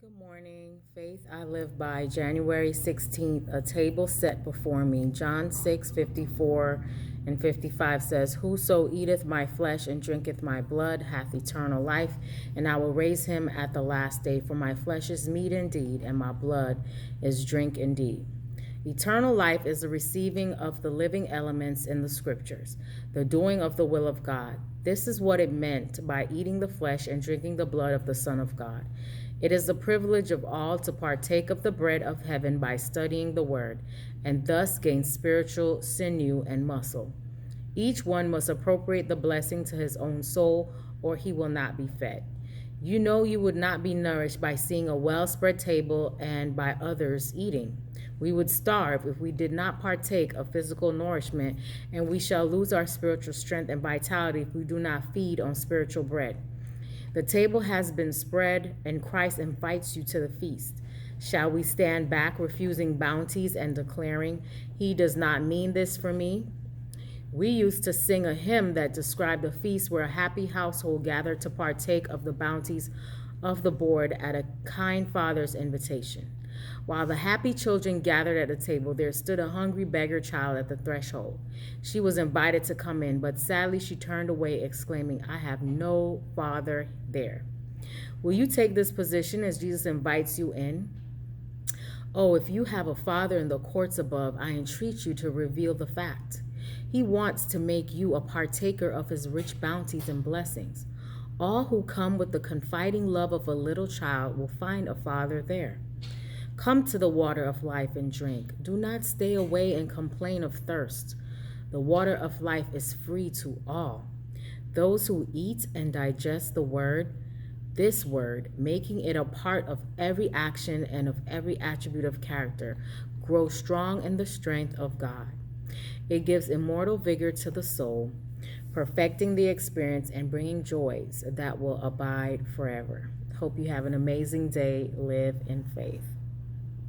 Good morning. Faith I live by, January 16th, a table set before me. John 6:54 and 55 says, Whoso eateth my flesh and drinketh my blood hath eternal life, and I will raise him at the last day. For my flesh is meat indeed, and my blood is drink indeed. Eternal life is the receiving of the living elements in the scriptures, the doing of the will of God. This is what it meant by eating the flesh and drinking the blood of the Son of God. It is the privilege of all to partake of the bread of heaven by studying the word, and thus gain spiritual sinew and muscle. Each one must appropriate the blessing to his own soul, or he will not be fed. You know you would not be nourished by seeing a well-spread table and by others eating. We would starve if we did not partake of physical nourishment, and we shall lose our spiritual strength and vitality if we do not feed on spiritual bread. The table has been spread, and Christ invites you to the feast. Shall we stand back, refusing bounties and declaring, He does not mean this for me? We used to sing a hymn that described a feast where a happy household gathered to partake of the bounties of the board at a kind father's invitation. While the happy children gathered at the table, there stood a hungry beggar child at the threshold. She was invited to come in, but sadly she turned away, exclaiming, I have no father there. Will you take this position as Jesus invites you in? Oh, if you have a father in the courts above, I entreat you to reveal the fact. He wants to make you a partaker of his rich bounties and blessings. All who come with the confiding love of a little child will find a father there. Come to the water of life and drink. Do not stay away and complain of thirst. The water of life is free to all. Those who eat and digest the word, this word, making it a part of every action and of every attribute of character, grow strong in the strength of God. It gives immortal vigor to the soul, perfecting the experience and bringing joys that will abide forever. Hope you have an amazing day. Live in faith.